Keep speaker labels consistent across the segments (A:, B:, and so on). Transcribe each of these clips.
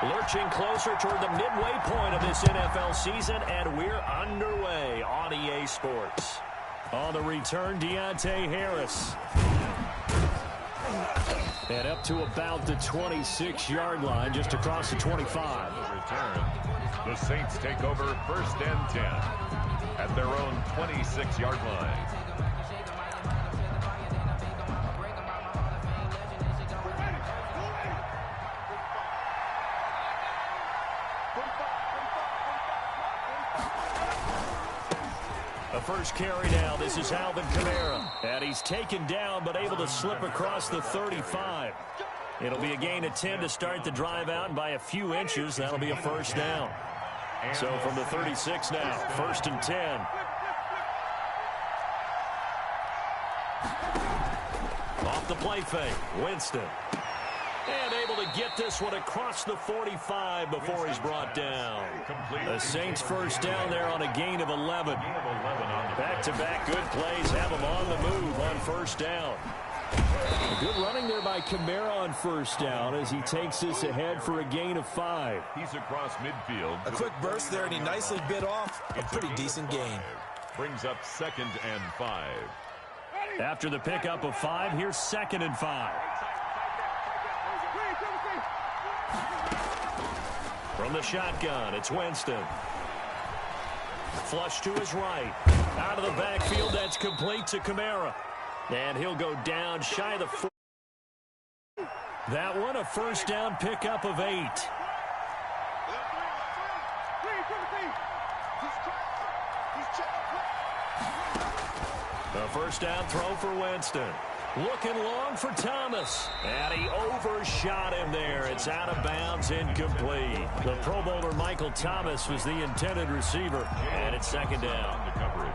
A: Lurching closer toward the midway point of this NFL season, and we're underway on EA Sports. On the return, Deontay Harris. And up to about the 26-yard line, just across the 25.
B: Return. The Saints take over 1st and 10 at their own 26-yard line.
A: The first carry now. This is Alvin Kamara. And he's taken down, but able to slip across the 35. It'll be a gain of 10 to start the drive out, and by a few inches, that'll be a first down. So from the 36 now, 1st and 10. Off the play fake, Winston. And able to get this one across the 45 before he's brought down. The Saints first down there on a gain of 11. Back-to-back good plays have them on the move on first down. Good running there by Kamara on first down as he takes this ahead for a gain of 5.
B: He's across midfield.
C: A quick burst there, and he nicely bit off a pretty decent gain.
B: Brings up 2nd and 5.
A: After the pickup of 5, here's 2nd and 5. From the shotgun, it's Winston. Flush to his right. Out of the backfield, that's complete to Kamara. And he'll go down shy of the 4. That one, a first down pickup of 8. A first down throw for Winston. Looking long for Thomas. And he overshot him there. It's out of bounds, incomplete. The Pro Bowler Michael Thomas was the intended receiver. And it's 2nd down.
B: The coverage.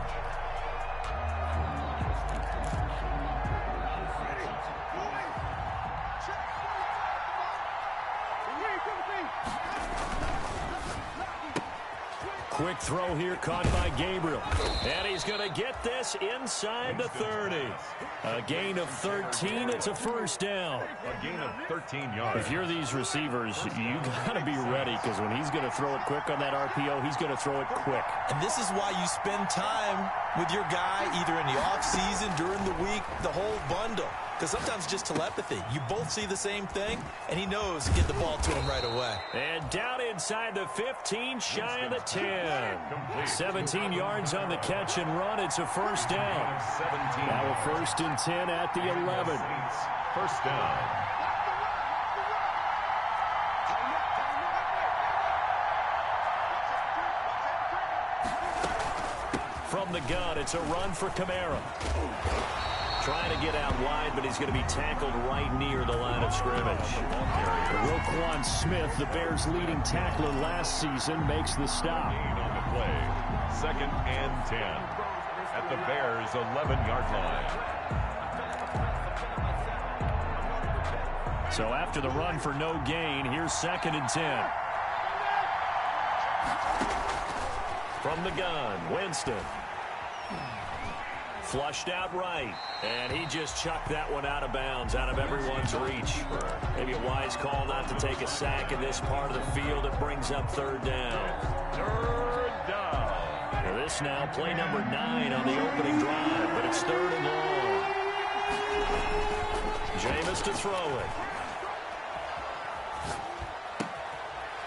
A: Quick throw here caught by Gabriel. And he's going to get this inside the 30. A gain of 13. It's a first down.
B: A gain of 13 yards.
A: If you're these receivers, you got to be ready, because when he's going to throw it quick on that RPO, he's going to throw it quick.
C: And this is why you spend time with your guy either in the offseason, during the week, the whole bundle. Because sometimes just telepathy. You both see the same thing, and he knows to get the ball to him right away.
A: And down inside the 15, shy of the 10. 17 yards on the catch and run. It's a first down.
B: 17.
A: Now a 1st and 10 at the 11.
B: First down.
A: From the gun, it's a run for Kamara. Trying to get out wide, but he's going to be tackled right near the line of scrimmage. Roquan Smith, the Bears' leading tackler last season, makes the stop.
B: On the play. 2nd and 10 at the Bears' 11-yard line.
A: So after the run for no gain, here's 2nd and 10. From the gun, Winston. Flushed out right, and he just chucked that one out of bounds, out of everyone's reach. Maybe a wise call not to take a sack in this part of the field. It brings up 3rd down.
B: 3rd down.
A: Now this now, play number 9 on the opening drive, but it's 3rd and long. Jameis to throw it.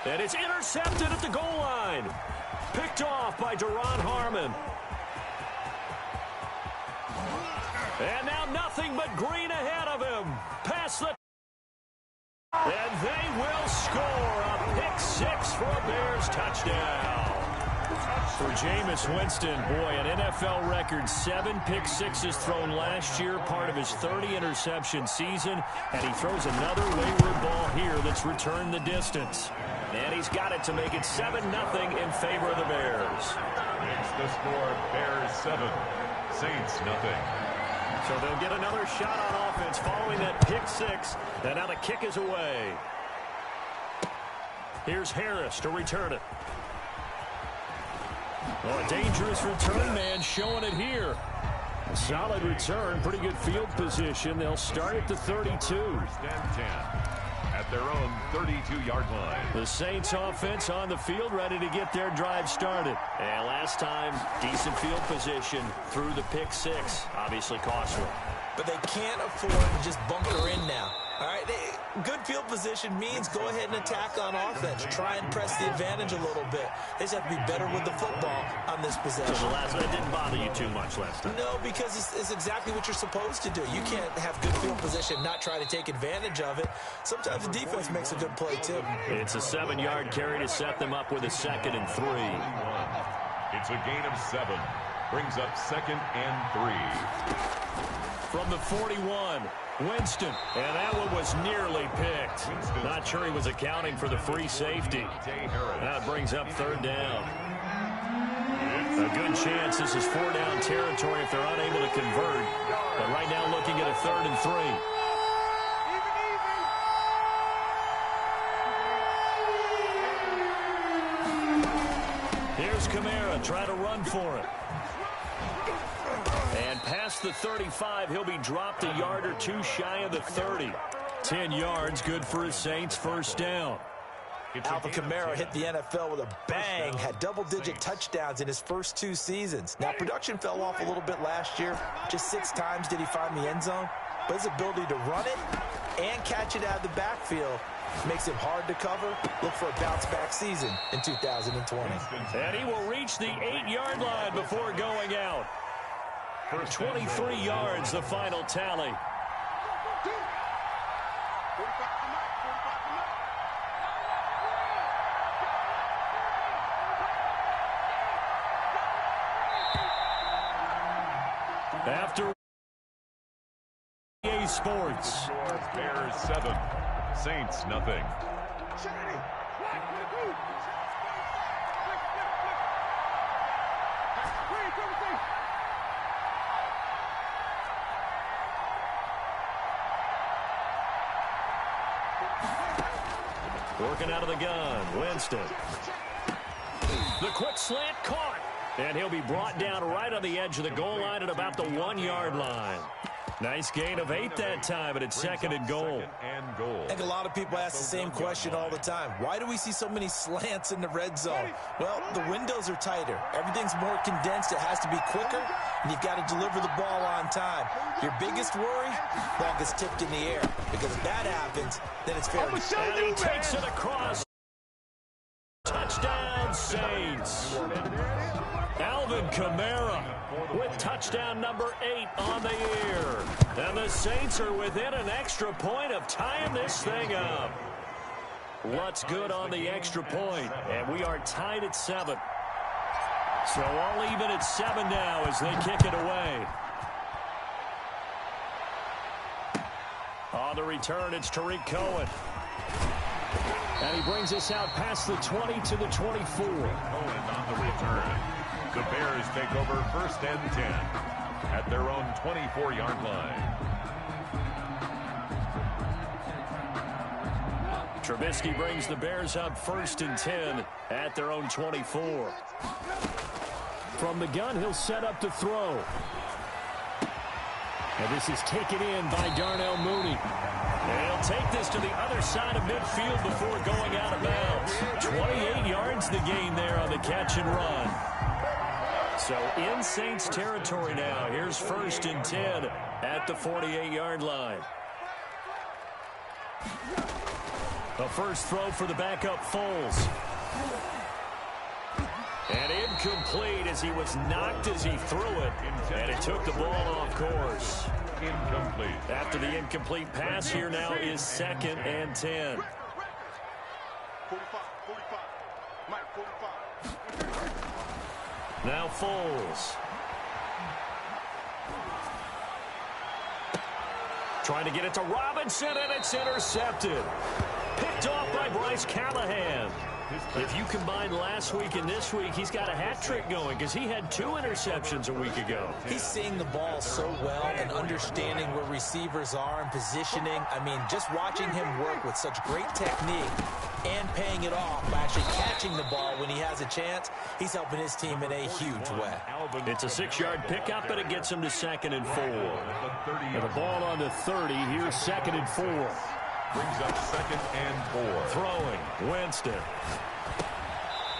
A: And it's intercepted at the goal line. Picked off by Duron Harmon. And now nothing but green ahead of him. Past the... And they will score a pick-6 for a Bears touchdown. For Jameis Winston, boy, an NFL record 7 pick-6s thrown last year, part of his 30-interception season. And he throws another wayward ball here that's returned the distance. And he's got it to make it 7-0 in favor of the Bears.
B: Makes the score Bears 7, Saints nothing.
A: So they'll get another shot on offense following that pick-6. And now the kick is away. Here's Harris to return it. Oh, a dangerous return man showing it here. A solid return, pretty good field position. They'll start at the 32.
B: 1st and 10 at their own 32-yard line.
A: The Saints offense on the field, ready to get their drive started. And last time, decent field position through the pick six. Obviously costly.
C: But they can't afford to just bunker in now. All right, good field position means go ahead and attack on offense. Try and press the advantage a little bit. They just have to be better with the football on this possession.
A: So that didn't bother you too much last time?
C: No, because it's exactly what you're supposed to do. You can't have good field position, not try to take advantage of it. Sometimes the defense makes a good play, too.
A: It's a 7-yard carry to set them up with a 2nd and 3.
B: It's a gain of 7. Brings up 2nd and 3.
A: From the 41, Winston. And that one was nearly picked. Not sure he was accounting for the free safety. That brings up 3rd down. A good chance this is 4-down territory if they're unable to convert. But right now looking at a 3rd and 3. Here's Kamara, try to run for it. And past the 35, he'll be dropped a yard or two shy of the 30. 10 yards, good for his Saints, 1st down.
C: Alvin Kamara hit the NFL with a bang, had double-digit touchdowns in his first 2 seasons. Now, production fell off a little bit last year. Just 6 times did he find the end zone. But his ability to run it and catch it out of the backfield makes him hard to cover. Look for a bounce-back season in 2020.
A: And he will reach the 8-yard line before going out. 23 yards, the final tally. After EA Sports.
B: Bears 7, Saints nothing.
A: Working out of the gun, Winston. The quick slant caught. And he'll be brought down right on the edge of the goal line at about the 1-yard line. Nice gain of 8 that time, but it's 2nd and goal.
C: I think a lot of people ask the same question all the time. Why do we see so many slants in the red zone? Well, the windows are tighter. Everything's more condensed. It has to be quicker, and you've got to deliver the ball on time. Your biggest worry? Ball gets tipped in the air. Because if that happens, then it's fair.
A: And he takes it across. Touchdown, Saints. Alvin Kamara with touchdown number 8 on the year. And the Saints are within an extra point of tying this thing up. What's good on the extra point? And we are tied at 7. So all even at 7 now as they kick it away. On the return, it's Tariq Cohen. And he brings us out past the 20 to the 24.
B: Cohen on the return. The Bears take over 1st and 10 at their own 24-yard line.
A: Trubisky brings the Bears up 1st and 10 at their own 24. From the gun, he'll set up to throw. And this is taken in by Darnell Mooney. And he'll take this to the other side of midfield before going out of bounds. 28 yards the gain there on the catch and run. So in Saints territory now. Here's 1st and 10 at the 48-yard line. A first throw for the backup Foles. And incomplete as he was knocked as he threw it. And it took the ball off course.
B: Incomplete.
A: After the incomplete pass, here now is 2nd and 10. Now Foles. Trying to get it to Robinson, and it's intercepted. Picked off by Bryce Callahan. If you combine last week and this week, he's got a hat trick going because he had 2 interceptions a week ago.
C: He's seeing the ball so well and understanding where receivers are and positioning. I mean, just watching him work with such great technique and paying it off by actually catching the ball when he has a chance, he's helping his team in a huge way.
A: It's a 6-yard pickup, but it gets him to 2nd and 4. And the ball on the 30, here's 2nd and 4.
B: Brings up 2nd and 4.
A: Throwing, Winston.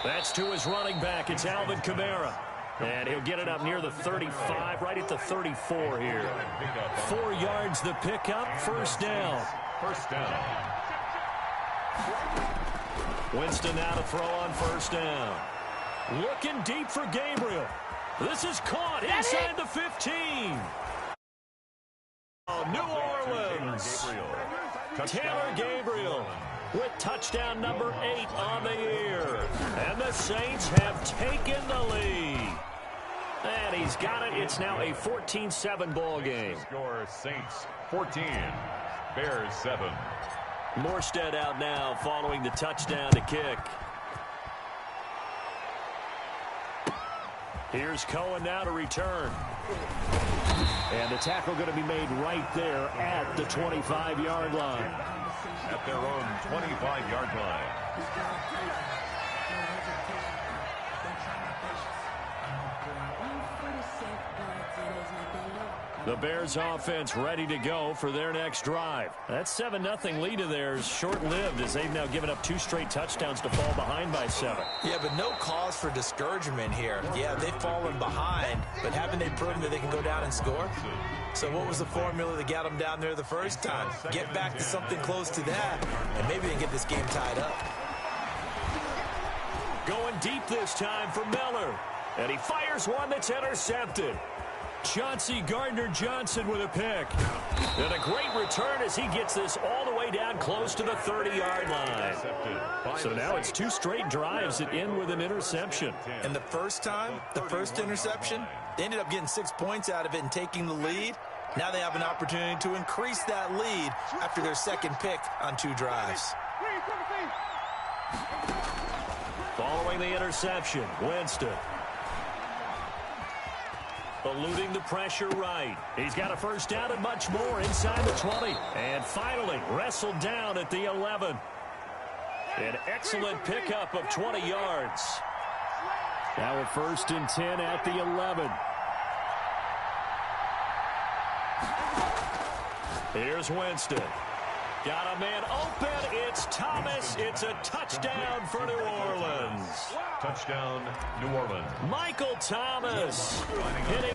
A: That's to his running back. It's Alvin Kamara. And he'll get it up near the 35, right at the 34 here. 4 yards the pickup, first down.
B: First down.
A: Winston now to throw on first down. Looking deep for Gabriel. This is caught inside the 15. Oh, New Orleans. Taylor Gabriel with touchdown number 8 on the year. And the Saints have taken the lead. And he's got it. It's now a 14-7 ball game.
B: Score Saints 14, Bears 7.
A: Morstead out now following the touchdown to kick. Here's Cohen now to return. And the tackle going to be made right there at the 25-yard line.
B: At their own 25-yard line.
A: The Bears offense ready to go for their next drive. That 7-0 lead of theirs short-lived as they've now given up 2 straight touchdowns to fall behind by 7.
C: Yeah, but no cause for discouragement here. Yeah, they've fallen behind, but haven't they proven that they can go down and score? So what was the formula that got them down there the first time? Get back to something close to that, and maybe they can get this game tied up.
A: Going deep this time for Miller. And he fires one that's intercepted. Chauncey Gardner-Johnson with a pick. And a great return as he gets this all the way down close to the 30-yard line. So now it's 2 straight drives that end with an interception.
C: And the first time, the first interception, they ended up getting 6 points out of it and taking the lead. Now they have an opportunity to increase that lead after their second pick on 2 drives.
A: Following the interception, Winston. Eluding the pressure right. He's got a first down and much more inside the 20. And finally wrestled down at the 11. An excellent pickup of 20 yards. Now a 1st and 10 at the 11. Here's Winston. Got a man open. It's Thomas. It's a touchdown for New Orleans.
B: Touchdown, New Orleans.
A: Michael Thomas hitting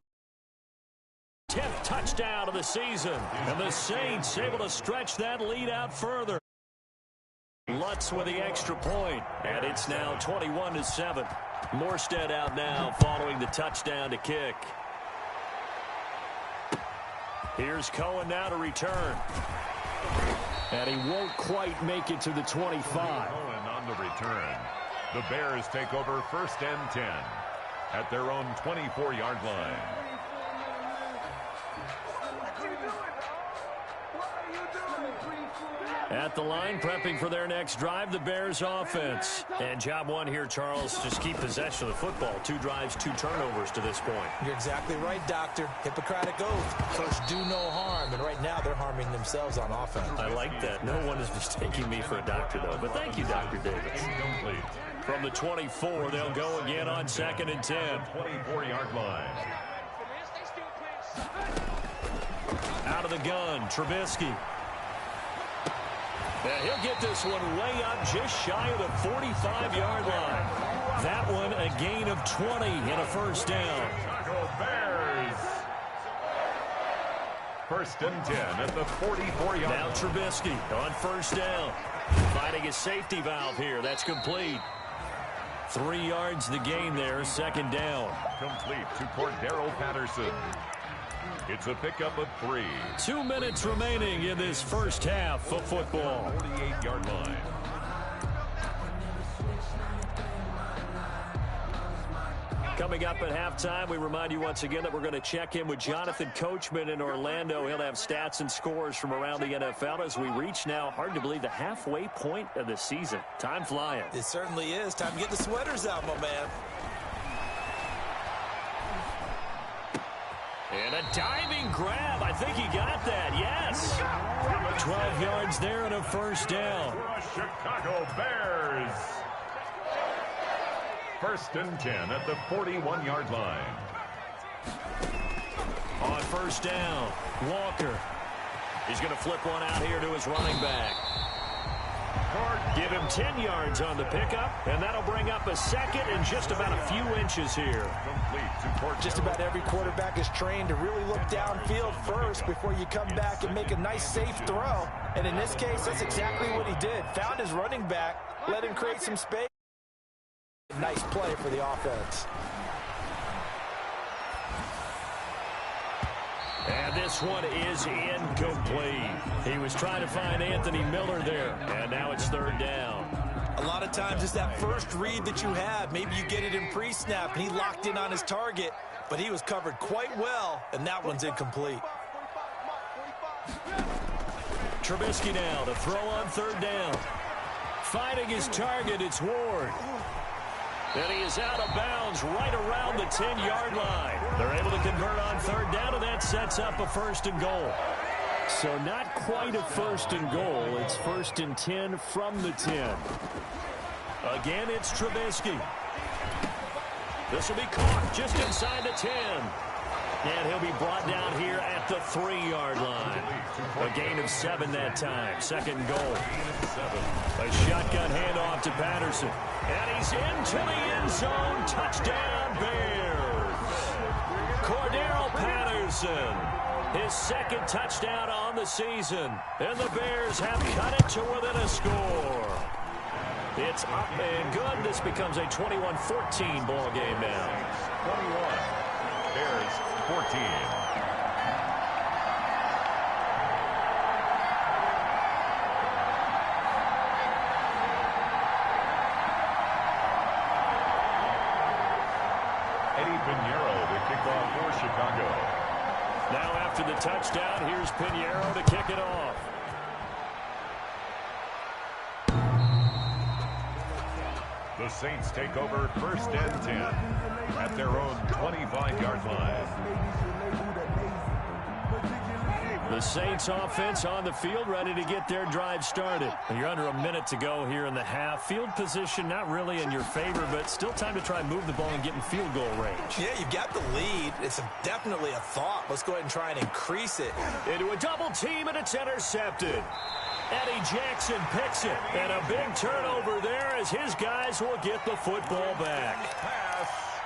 A: 10th touchdown of the season. And the Saints able to stretch that lead out further. Lutz with the extra point. And it's now 21-7. Morstead out now following the touchdown to kick. Here's Cohen now to return. And he won't quite make it to the 25.
B: Cohen on the return. The Bears take over 1st and 10 at their own 24-yard line.
A: At the line, prepping for their next drive, the Bears offense. And job 1 here, Charles, just keep possession of the football. 2 drives, 2 turnovers to this point.
C: You're exactly right, Doctor. Hippocratic oath. First, do no harm. And right now, they're harming themselves on offense.
A: I like that. No one is mistaking me for a doctor, though. But thank you, Dr. Davis.
B: Incomplete.
A: From the 24, they'll go again on 2nd and 10.
B: 24-yard line.
A: Out of the gun, Trubisky. And he'll get this one way up just shy of the 45-yard line. That one a gain of 20 and a first down.
B: Chicago Bears. 1st and 10 at the 44-yard line.
A: Now Trubisky on first down. Finding his safety valve here. That's complete. 3 yards the gain there. 2nd down.
B: Complete to Cordero Patterson. It's a pickup of 3.
A: 2 minutes remaining in this first half of football.
B: 48-yard line.
A: Coming up at halftime, we remind you once again that we're going to check in with Jonathan Coachman in Orlando. He'll have stats and scores from around the NFL as we reach now, hard to believe, the halfway point of the season. Time flying.
C: It certainly is. Time to get the sweaters out, my man.
A: And a diving grab. I think he got that. Yes. 12 yards there and a first down.
B: For the Chicago Bears. 1st and 10 at the 41-yard line.
A: On first down, Walker. He's going to flip one out here to his running back. Give him 10 yards on the pickup, and that'll bring up a second and just about a few inches here.
C: Just about every quarterback is trained to really look downfield first before you come back and make a nice, safe throw. And in this case, that's exactly what he did. Found his running back, let him create some space. Nice play for the offense.
A: And this one is incomplete. He was trying to find Anthony Miller there, and now it's third down.
C: A lot of times it's that first read that you have. Maybe you get it in pre-snap, and he locked in on his target, but he was covered quite well, and that one's incomplete.
A: Trubisky now to throw on third down. Finding his target, it's Ward. And he is out of bounds right around the 10-yard line. They're able to convert on third down, and that sets up a first and goal. So not quite a first and goal. It's first and 10 from the 10. Again, it's Trubisky. This will be caught just inside the 10. And he'll be brought down here at the 3-yard line. A gain of 7 that time. Second goal. A shotgun handoff to Patterson. And he's into the end zone. Touchdown, Bears. Cordero Patterson. His second touchdown on the season. And the Bears have cut it to within a score. It's up and good. This becomes a 21-14 ball game now.
B: 21. Bears 14.
A: Chicago. Now after the touchdown, here's Pinheiro to kick it off.
B: The Saints take over first and 10 at their own 25-yard line.
A: The Saints offense on the field, ready to get their drive started. You're under a minute to go here in the half. Field position not really in your favor, but still time to try and move the ball and get in field goal range.
C: Yeah, you've got the lead. It's definitely a thought. Let's go ahead and try and increase it.
A: Into a double team, and it's intercepted. Eddie Jackson picks it, and a big turnover there as his guys will get the football back.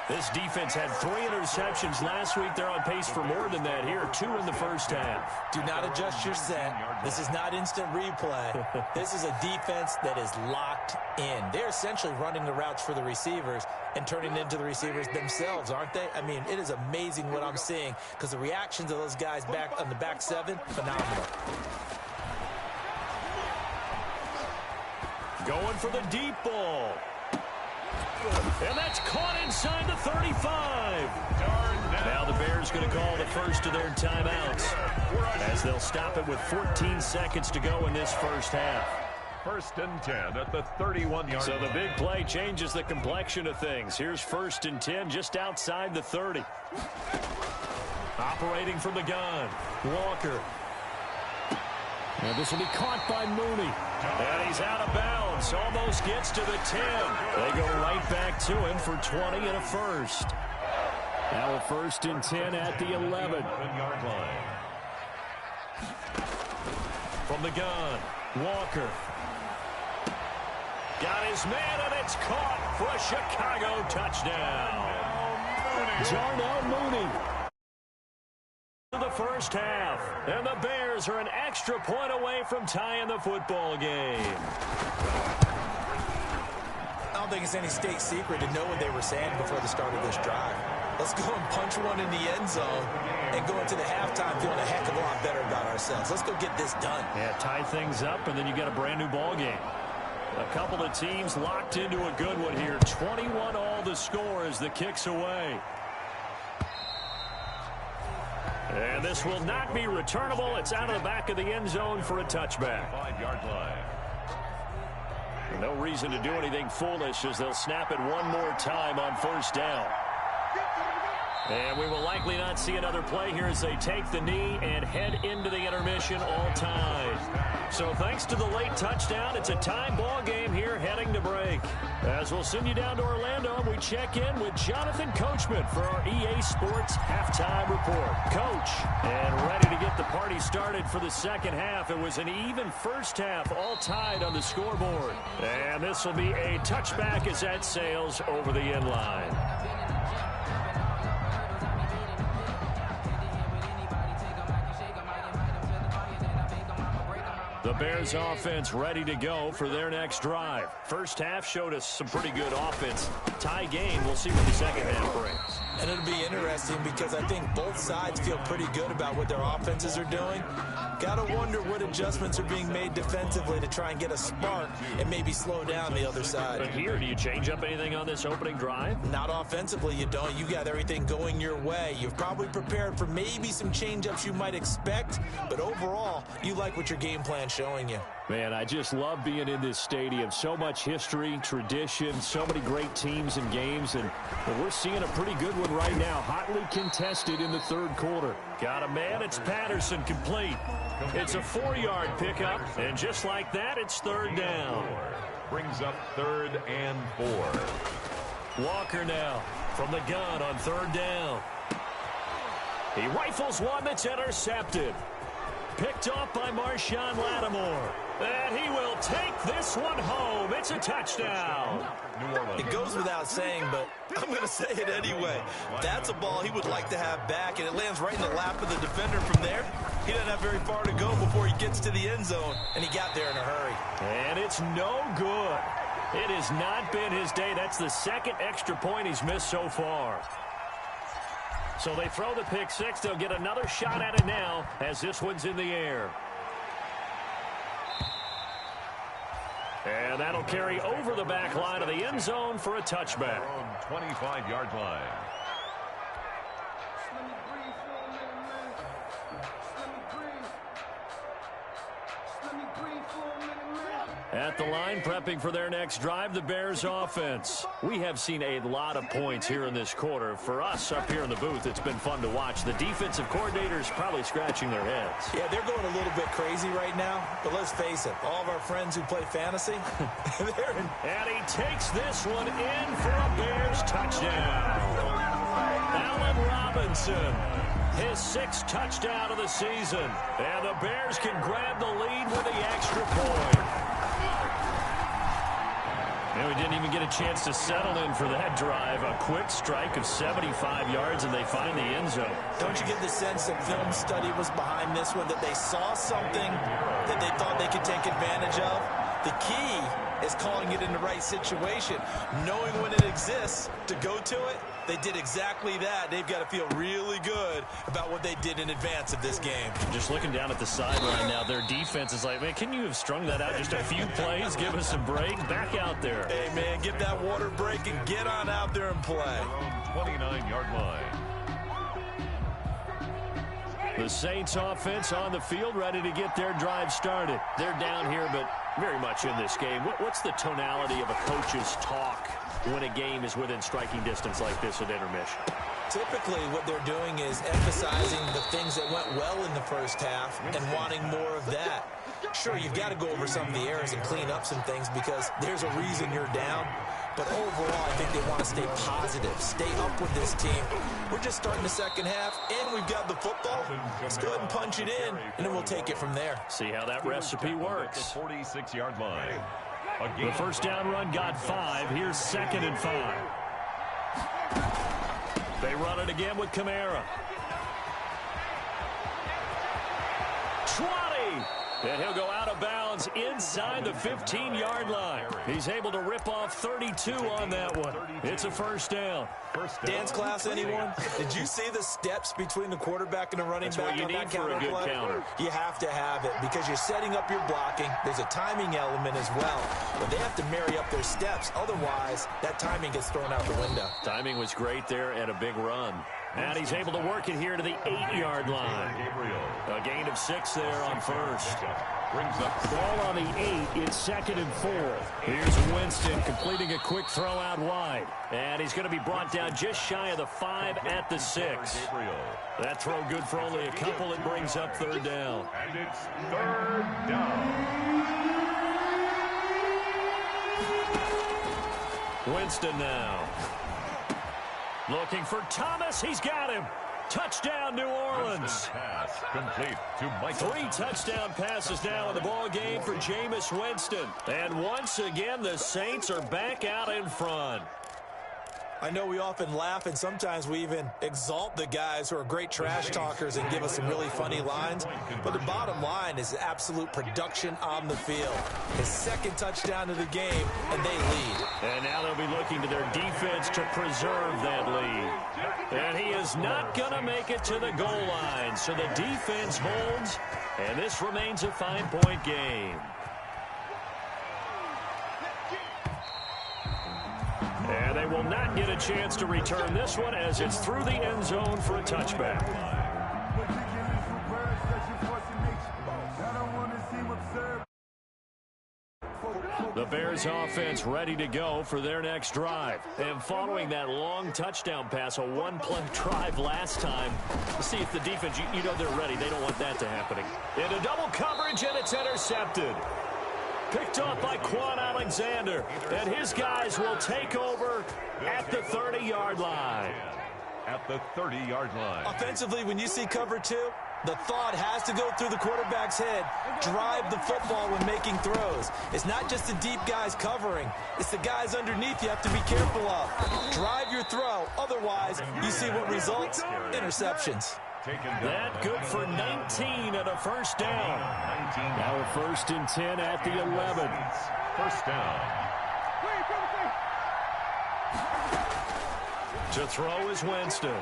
A: This defense had 3 interceptions last week. They're on pace for more than that here. 2 in the first half.
C: Do not adjust your set. This is not instant replay. This is a defense that is locked in. They're essentially running the routes for the receivers and turning it into the receivers themselves, aren't they? I mean, it is amazing what I'm seeing because the reactions of those guys back on the back 7, phenomenal.
A: Going for the deep ball. And that's caught inside the 35. Now the Bears going to call the first of their timeouts as they'll stop it with 14 seconds to go in this first half.
B: First and 10 at the 31-yard line.
A: So the big play changes the complexion of things. Here's first and 10 just outside the 30. Operating from the gun, Walker. And this will be caught by Mooney. And he's out of bounds. Almost gets to the 10. They go right back to him for 20 and a first. Now a first and 10 at the 11-yard line. From the gun, Walker. Got his man, and it's caught for a Chicago touchdown. Darnell Mooney. The first half, and the Bears are an extra point away from tying the football game.
C: I don't think it's any state secret to know what they were saying before the start of this drive. Let's go and punch one in the end zone and go into the halftime feeling a heck of a lot better about ourselves. Let's go get this done.
A: Yeah, tie things up, and then you got a brand new ball game. A couple of teams locked into a good one here. 21 all the score as the kick's away. And this will not be returnable. It's out of the back of the end zone for a touchback.
B: 5-yard line.
A: No reason to do anything foolish as they'll snap it one more time on first down. And we will likely not see another play here as they take the knee and head into the intermission all tied. So thanks to the late touchdown, it's a tie ball game here heading to break. As we'll send you down to Orlando, and we check in with Jonathan Coachman for our EA Sports Halftime Report. Coach, and ready to get the party started for the second half. It was an even first half, all tied on the scoreboard. And this will be a touchback as that sails over the end line. The Bears offense ready to go for their next drive. First half showed us some pretty good offense. Tie game, we'll see what the second half brings.
C: And it'll be interesting because I think both sides feel pretty good about what their offenses are doing. Got to wonder what adjustments are being made defensively to try and get a spark and maybe slow down the other side.
A: But here, do you change up anything on this opening drive?
C: Not offensively, you don't. You got everything going your way. You've probably prepared for maybe some change-ups you might expect, but overall, you like what your game plan's showing you.
A: Man, I just love being in this stadium. So much history, tradition, so many great teams and games, and we're seeing a pretty good one right now. Hotly contested in the third quarter. Got a man, it's Patterson, complete. It's a 4-yard pickup, and just like that, it's third down.
B: Brings up 3rd and 4.
A: Walker now from the gun on third down. He rifles one that's intercepted. Picked off by Marshawn Lattimore. And he will take this one home. It's a touchdown.
C: It goes without saying, but I'm going to say it anyway. That's a ball he would like to have back, and it lands right in the lap of the defender from there. He doesn't have very far to go before he gets to the end zone, and he got there in a hurry.
A: And it's no good. It has not been his day. That's the second extra point he's missed so far. So they throw the pick six. They'll get another shot at it now as this one's in the air. And that'll carry over the back line of the end zone for a touchback.
B: 25-yard line.
A: At the line, prepping for their next drive, the Bears offense. We have seen a lot of points here in this quarter. For us up here in the booth, it's been fun to watch. The defensive coordinators probably scratching their heads.
C: Yeah, they're going a little bit crazy right now. But let's face it, all of our friends who play fantasy, they're in.
A: And he takes this one in for a Bears touchdown. Allen Robinson, his 6th touchdown of the season. And the Bears can grab the lead with the extra point. And we didn't even get a chance to settle in for that drive. A quick strike of 75 yards, and they find the end zone.
C: Don't you get the sense that film study was behind this one, that they saw something that they thought they could take advantage of? The key is calling it in the right situation, knowing when it exists to go to it. They did exactly that. They've got to feel really good about what they did in advance of this game.
A: Just looking down at the sideline now, their defense is like, man, can you have strung that out just a few plays? Give us a break. Back out there.
C: Hey, man, get that water break and get on out there and play.
B: 29-yard line.
A: The Saints offense on the field, ready to get their drive started. They're down here, but very much in this game. What's the tonality of a coach's talk when a game is within striking distance like this at intermission?
C: Typically, what they're doing is emphasizing the things that went well in the first half and wanting more of that. Sure, you've got to go over some of the errors and clean up some things because there's a reason you're down. But overall, I think they want to stay positive, stay up with this team. We're just starting the second half, and we've got the football. Let's go ahead and punch it in, and then we'll take it from there.
A: See how that recipe works.
B: 46-yard line.
A: The first down run got 5. Here's 2nd and 5. They run it again with Kamara. 20. And he'll go out of bounds inside the 15-yard line. He's able to rip off 32 on that one. It's a first down.
C: Dance class, anyone? Did you see the steps between the quarterback and the running back on that counter play? That's what you need for a good counter. You have to have it because you're setting up your blocking. There's a timing element as well. But they have to marry up their steps. Otherwise, that timing gets thrown out the window.
A: Timing was great there and a big run. And he's able to work it here to the 8-yard line. A gain of 6 there on first.
B: Brings up
A: ball on the 8. It's 2nd and 4. Here's Winston completing a quick throw out wide. And he's going to be brought down just shy of the 5 at the 6. That throw good for only a couple. It brings up 3rd down.
B: And it's 3rd down.
A: Winston now. Looking for Thomas. He's got him. Touchdown, New Orleans.
B: Pass complete to Michael.
A: 3 touchdown passes now in the ball game for Jameis Winston. And once again, the Saints are back out in front.
C: I know we often laugh, and sometimes we even exalt the guys who are great trash talkers and give us some really funny lines. But the bottom line is absolute production on the field. His 2nd touchdown of the game, and they lead.
A: And now they'll be looking to their defense to preserve that lead. And he is not going to make it to the goal line. So the defense holds, and this remains a 5-point game. And they will not get a chance to return this one as it's through the end zone for a touchback. The Bears offense ready to go for their next drive. And following that long touchdown pass, a 1-play drive last time, to see if the defense, you know they're ready. They don't want that to happen. Into double coverage, and it's intercepted. Picked off by Quan Alexander, and his guys will take over at the 30-yard line.
B: At the 30-yard line.
C: Offensively, when you see cover 2, the thought has to go through the quarterback's head. Drive the football when making throws. It's not just the deep guys covering. It's the guys underneath you have to be careful of. Drive your throw. Otherwise, you see what results? Interceptions.
A: That good for 19 and a first down. Now a 1st and 10 at the 11.
B: First down.
A: To throw is Winston.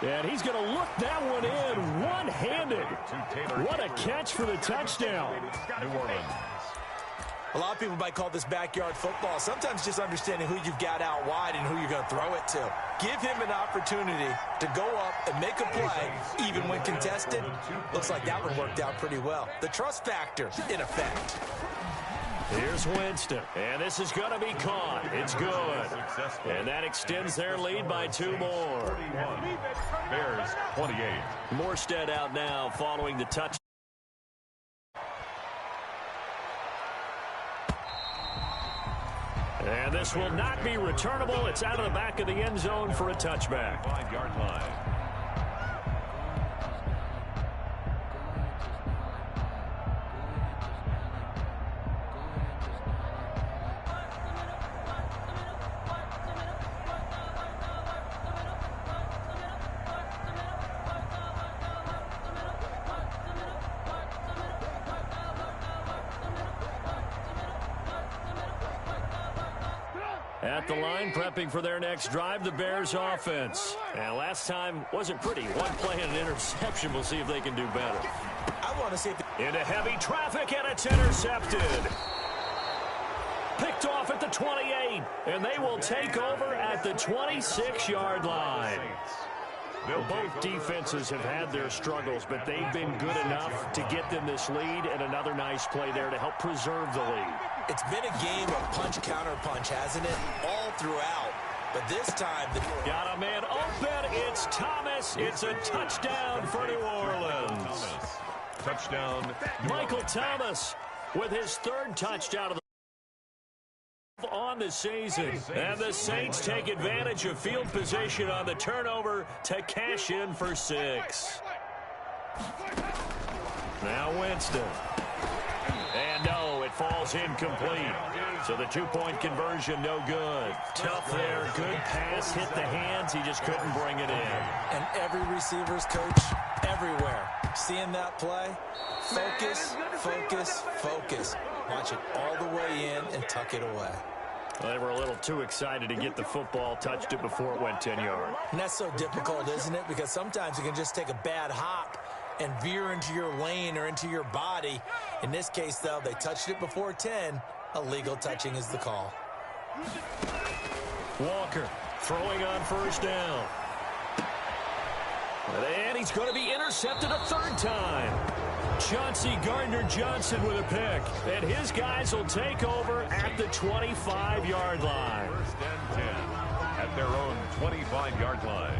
A: And he's going to look that one in one-handed. What a catch for the touchdown.
B: New Orleans.
C: A lot of people might call this backyard football. Sometimes just understanding who you've got out wide and who you're going to throw it to. Give him an opportunity to go up and make a play, even when contested. Looks like that one worked out pretty well. The trust factor, in effect.
A: Here's Winston, and this is going to be caught. It's good. And that extends their lead by 2 more.
B: Bears 28.
A: Morstead out now following the touch. And this will not be returnable. It's out of the back of the end zone for a touchback.
B: 5-yard line.
A: At the line, prepping for their next drive, the Bears offense. And last time wasn't pretty. 1 play and an interception. We'll see if they can do better.
C: I want to see if
A: into heavy traffic, and it's intercepted. Picked off at the 28, and they will take over at the 26-yard line. Both defenses have had their struggles, but they've been good enough to get them this lead, and another nice play there to help preserve the lead.
C: It's been a game of punch-counter-punch, hasn't it? All throughout. But this time...
A: Got a man open. It's Thomas. It's a touchdown for New Orleans.
B: Touchdown.
A: Michael Thomas with his 3rd touchdown of the on the season. And the Saints take advantage of field position on the turnover to cash in for 6. Now Winston. And no, it falls incomplete. So the 2-point conversion, no good. Tough there. Good pass. Hit the hands. He just couldn't bring it in.
C: And every receiver's coach everywhere. Seeing that play, focus, focus, focus. Watch it all the way in and tuck it away.
A: Well, they were a little too excited to get the football, touched it before it went 10 yards.
C: And that's so difficult, isn't it? Because sometimes you can just take a bad hop and veer into your lane or into your body. In this case, though, they touched it before 10. Illegal touching is the call.
A: Walker throwing on 1st down. And he's going to be intercepted a 3rd time. Chauncey Gardner-Johnson with a pick. And his guys will take over at the 25-yard line.
B: 1st and 10 at their own 25-yard line.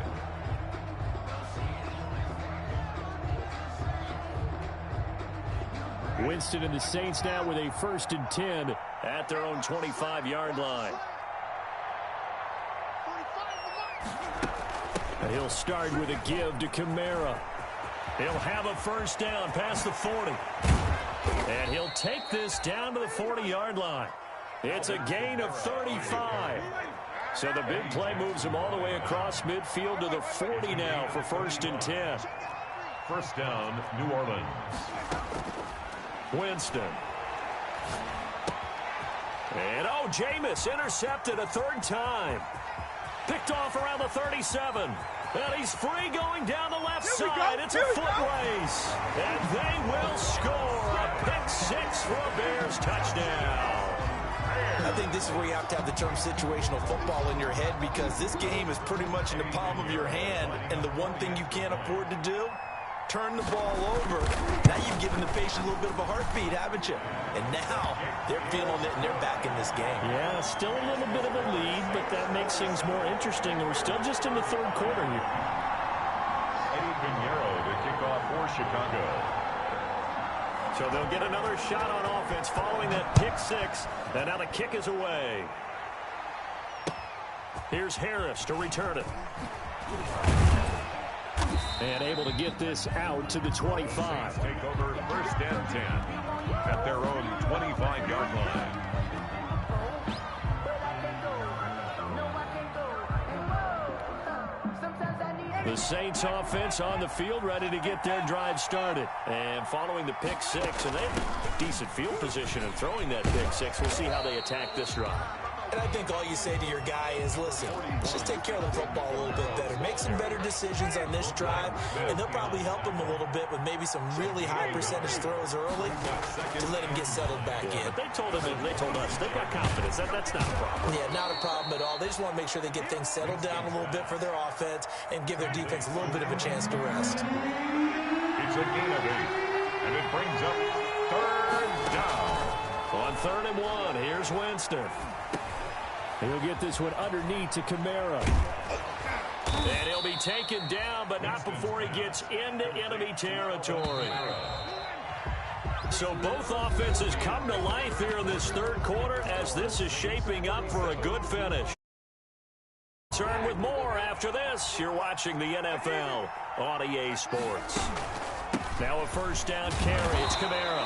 A: Winston and the Saints now with a 1st and 10 at their own 25-yard line. And he'll start with a give to Kamara. He'll have a first down past the 40. And he'll take this down to the 40-yard line. It's a gain of 35. So the big play moves him all the way across midfield to the 40 now for 1st and 10.
B: First down, New Orleans.
A: Winston. And, Jameis intercepted a 3rd time. Picked off around the 37. And he's free going down the left side. It's a foot race. And they will score a pick 6 for a Bears touchdown.
C: I think this is where you have to have the term situational football in your head, because this game is pretty much in the palm of your hand, and the one thing you can't afford to do, turn the ball over. Now you've given the patient a little bit of a heartbeat, haven't you? And now they're feeling it, and they're back in this game.
A: Yeah, still a little bit of a lead, but that makes things more interesting. We're still just in the 3rd quarter here.
B: Eddie Pinheiro to kick off for Chicago.
A: So they'll get another shot on offense following that pick 6. And now the kick is away. Here's Harris to return it. And able to get this out to the 25.
B: Take over 1st and 10 at their own 25-yard line.
A: The Saints offense on the field, ready to get their drive started. And following the pick 6, and they have decent field position in throwing that pick 6. We'll see how they attack this drive.
C: And I think all you say to your guy is, listen, let's just take care of the football a little bit better. Make some better decisions on this drive, and they'll probably help him a little bit with maybe some really high percentage throws early to let him get settled back in.
A: But they told him, and they told us, they've got confidence. That's not a problem.
C: Yeah, not a problem at all. They just want to make sure they get things settled down a little bit for their offense and give their defense a little bit of a chance to rest.
B: It's a gain of 8, and it brings up 3rd down.
A: On 3rd and 1, here's Winston. He'll get this one underneath to Kamara. And he'll be taken down, but not before he gets into enemy territory. So both offenses come to life here in this 3rd quarter as this is shaping up for a good finish. Turn with more after this. You're watching the NFL on EA Sports. Now a first down carry. It's Kamara.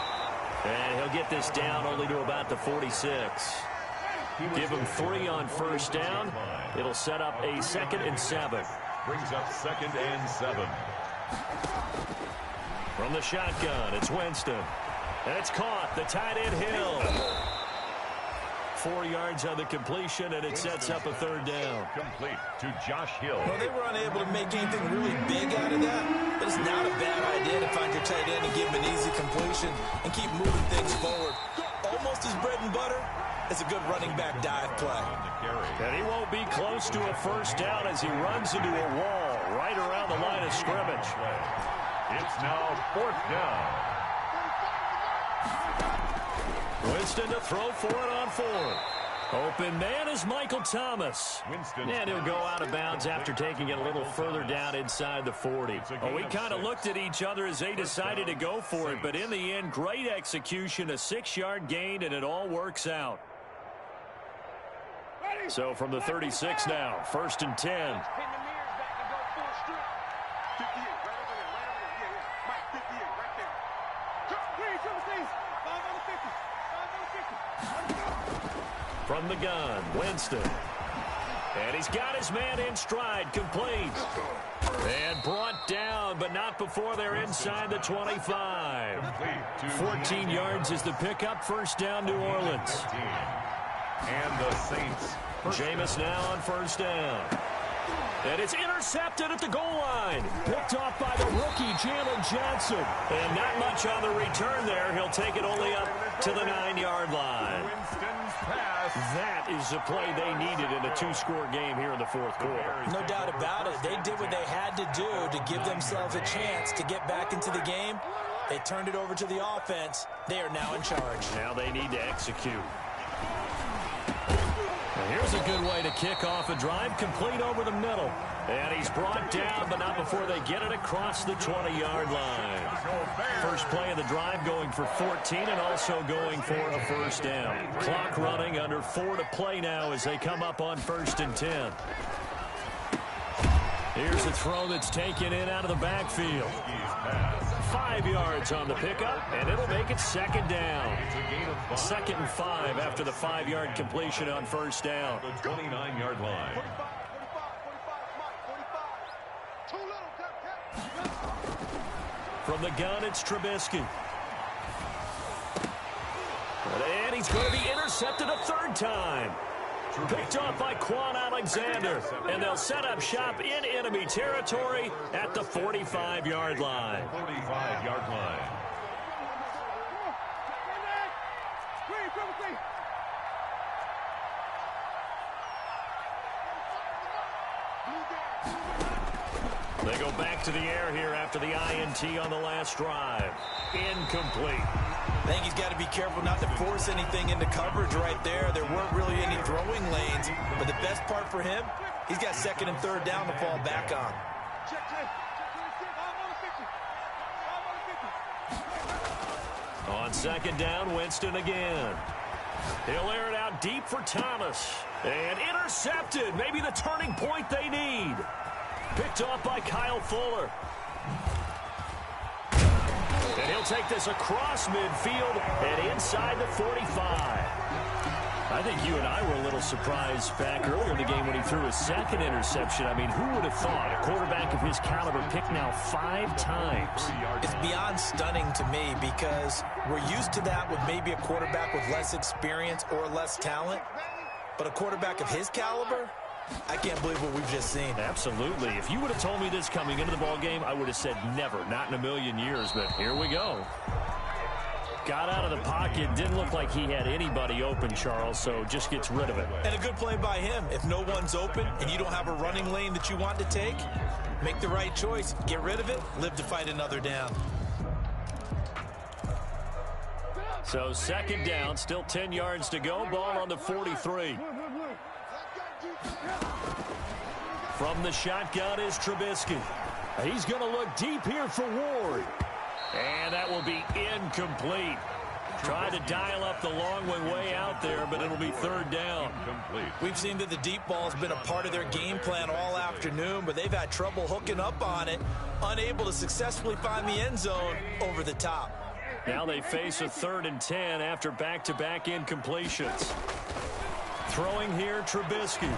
A: And he'll get this down only to about the 46. Give him 3 on first down. It'll set up a 2nd and 7.
B: Brings up 2nd and 7.
A: From the shotgun, it's Winston. And it's caught. The tight end Hill. 4 yards on the completion, and it sets up a 3rd down.
B: Complete to Josh Hill.
C: Well, they were unable to make anything really big out of that, but it's not a bad idea to find your tight end and give him an easy completion and keep moving things forward. Almost his bread and butter. It's a good running back dive play.
A: And he won't be close to a first down as he runs into a wall right around the line of scrimmage.
B: It's now 4th down.
A: Winston to throw for it on 4th. Open man is Michael Thomas. And he'll go out of bounds after taking it a little further down inside the 40. We kind of looked at each other as they decided to go for it, but in the end, great execution, a 6-yard gain, and it all works out. So from the 36 now, 1st and 10. From the gun, Winston. And he's got his man in stride, complete. And brought down, but not before they're inside the 25. 14 yards is the pickup, first down, New Orleans.
B: And the Saints.
A: Jameis now on first down. And it's intercepted at the goal line. Picked off by the rookie, Jalen Johnson. And not much on the return there. He'll take it only up to the 9-yard line. That is the play they needed in a 2-score game here in the 4th quarter.
C: No doubt about it. They did what they had to do to give themselves a chance to get back into the game. They turned it over to the offense. They are now in charge.
A: Now they need to execute. And here's a good way to kick off a drive, complete over the middle. And he's brought down, but not before they get it across the 20-yard line. First play of the drive going for 14 and also going for a first down. Clock running, under 4 to play now as they come up on 1st and 10. Here's a throw that's taken in out of the backfield. 5 yards on the pickup, and it'll make it second down. 2nd and 5 after the 5-yard completion on first down.
B: The 29-yard line.
A: From the gun, it's Trubisky. And he's going to be intercepted a 3rd time. Picked off by Quan Alexander. And they'll set up shop in enemy territory at the 45-yard line.
B: 45-yard line.
A: They go back to the air here after the INT on the last drive. Incomplete.
C: I think he's got to be careful not to force anything into coverage right there. There weren't really any throwing lanes, but the best part for him, he's got 2nd and 3rd down to fall back on.
A: On 2nd down, Winston again. He'll air it out deep for Thomas. And intercepted. Maybe the turning point they need. Picked off by Kyle Fuller. And he'll take this across midfield and inside the 45. I think you and I were a little surprised back earlier in the game when he threw his 2nd interception. I mean, who would have thought a quarterback of his caliber picked now 5 times?
C: It's beyond stunning to me because we're used to that with maybe a quarterback with less experience or less talent. But a quarterback of his caliber, I can't believe what we've just seen.
A: Absolutely. If you would have told me this coming into the ball game, I would have said never, not in a million years. But here we go. Got out of the pocket. Didn't look like he had anybody open, Charles, so just gets rid of it.
C: And a good play by him. If no one's open and you don't have a running lane that you want to take, make the right choice. Get rid of it. Live to fight another down.
A: So 2nd down, still 10 yards to go. Ball on the 43. From the shotgun is Trubisky. He's going to look deep here for Ward. And that will be incomplete. Tried to dial up the long one way out there, but it'll be 3rd down.
C: We've seen that the deep ball has been a part of their game plan all afternoon, but they've had trouble hooking up on it, unable to successfully find the end zone over the top.
A: Now they face a 3rd and 10 after back-to-back incompletions. Throwing here, Trubisky.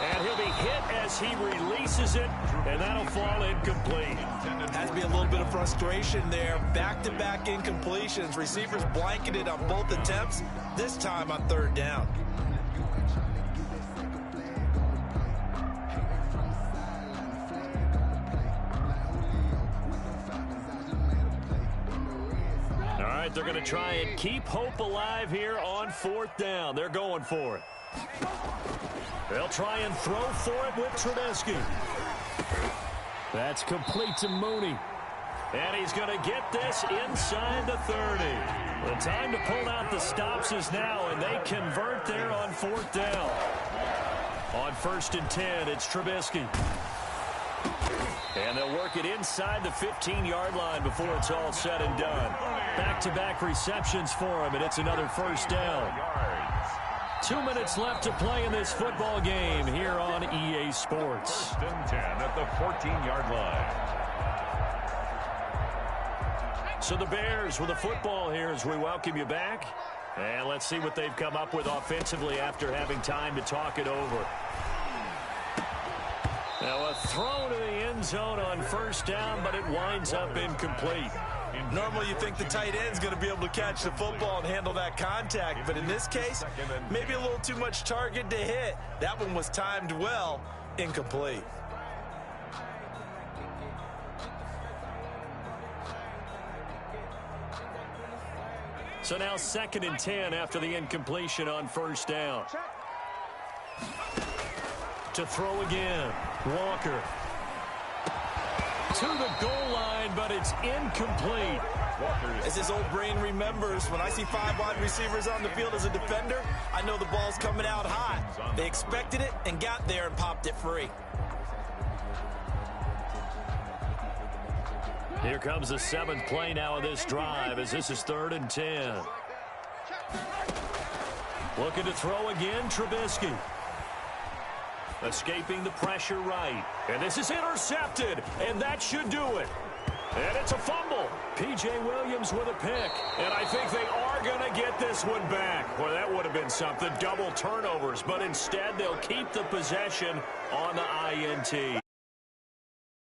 A: And he'll be hit as he releases it, and that'll fall incomplete.
C: Has to be a little bit of frustration there. Back-to-back incompletions. Receivers blanketed on both attempts, this time on 3rd down.
A: All right, they're going to try and keep hope alive here on 4th down. They're going for it. They'll try and throw for it with Trubisky. That's complete to Mooney. And he's going to get this inside the 30. The time to pull out the stops is now, and they convert there on 4th down. On 1st and 10, it's Trubisky. And they'll work it inside the 15-yard line before it's all said and done. Back-to-back receptions for him, and it's another 1st down. 2 minutes left to play in this football game here on EA Sports.
B: 1st and 10 at the 14-yard line.
A: So the Bears with the football here as we welcome you back. And let's see what they've come up with offensively after having time to talk it over. Now a throw to the end zone on 1st down, but it winds up incomplete.
C: Normally you think the tight end's going to be able to catch the football and handle that contact, but in this case, maybe a little too much target to hit. That one was timed well, incomplete.
A: So now 2nd and 10 after the incompletion on 1st down. To throw again, Walker. To the goal line, but it's incomplete.
C: As his old brain remembers, when I see 5 wide receivers on the field as a defender, I know the ball's coming out hot. They expected it and got there and popped it free.
A: Here comes the 7th play now of this drive as this is 3rd and 10. Looking to throw again, Trubisky. Escaping the pressure right. And this is intercepted, and that should do it. And it's a fumble. P.J. Williams with a pick. And I think they are going to get this one back. Boy, that would have been something. Double turnovers. But instead, they'll keep the possession on the INT.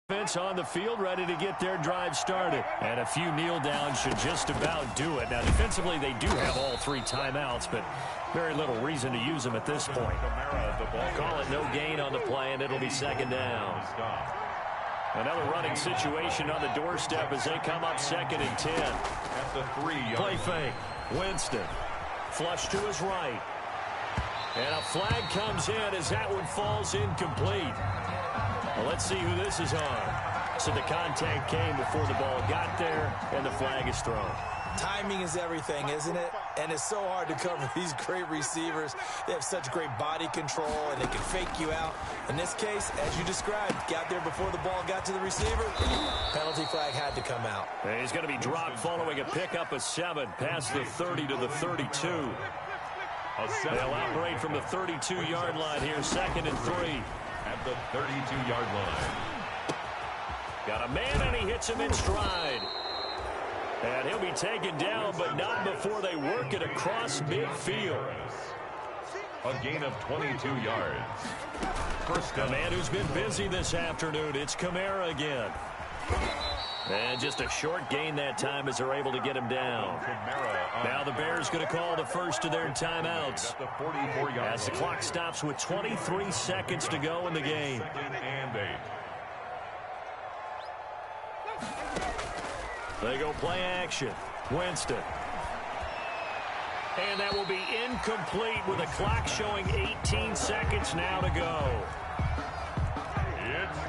A: Defense on the field, ready to get their drive started. And a few kneel downs should just about do it. Now, defensively, they do have all 3 timeouts, but very little reason to use them at this point. Call it no gain on the play, and it'll be second down. Another running situation on the doorstep as they come up 2nd and 10.
B: At the 3-yard
A: play fake. Winston. Flush to his right. And a flag comes in as that one falls incomplete. Well, let's see who this is on. So the contact came before the ball got there, and the flag is thrown.
C: Timing is everything, isn't it? And it's so hard to cover these great receivers. They have such great body control, and they can fake you out. In this case, as you described, got there before the ball got to the receiver. Penalty flag had to come out.
A: And he's going to be dropped following a pickup of 7 past the 30 to the 32. They'll operate from the 32-yard line here, 2nd and 3.
B: At the 32-yard line.
A: Got a man, and he hits him in stride. And he'll be taken down, but not before they work it across midfield.
B: A gain of 22 yards. First down.
A: A man who's been busy this afternoon. It's Kamara again. And just a short gain that time as they're able to get him down. Now the Bears going to call the first of their timeouts. As the clock stops with 23 seconds to go in the game. They go play action. Winston. And that will be incomplete with a clock showing 18 seconds now to go.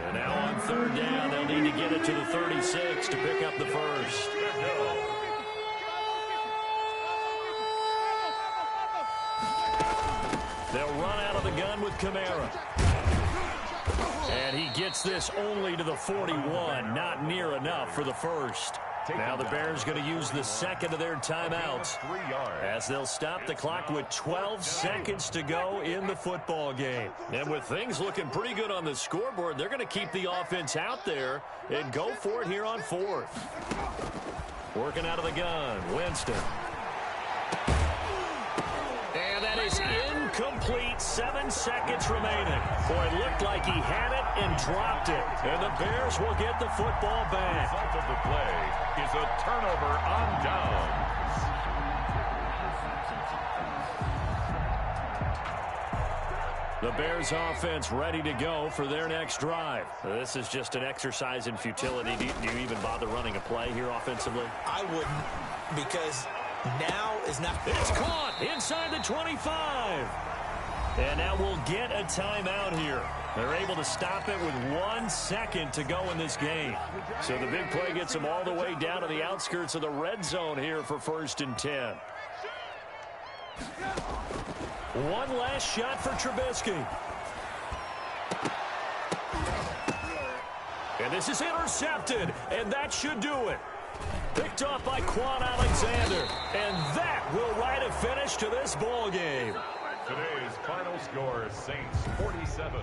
A: And now on 3rd down, they'll need to get it to the 36 to pick up the first. They'll run out of the gun with Kamara. And he gets this only to the 41, not near enough for the first. Now the Bears going to use the 2nd of their timeouts as they'll stop the clock with 12 seconds to go in the football game. And with things looking pretty good on the scoreboard, they're going to keep the offense out there and go for it here on 4th. Working out of the gun, Winston. And that is incomplete, 7 seconds remaining. Boy, it looked like he had it and dropped it. And the Bears will get the football back.
B: The result of the play is a turnover on downs.
A: The Bears offense ready to go for their next drive. This is just an exercise in futility. Do you even bother running a play here offensively?
C: I wouldn't, because now is not...
A: It's caught inside the 25. And now we'll get a timeout here. They're able to stop it with 1 second to go in this game. So the big play gets them all the way down to the outskirts of the red zone here for 1st and 10. One last shot for Trubisky. And this is intercepted, and that should do it. Picked off by Quan Alexander, and that will write a finish to this ball game.
B: Today's final score, Saints 47,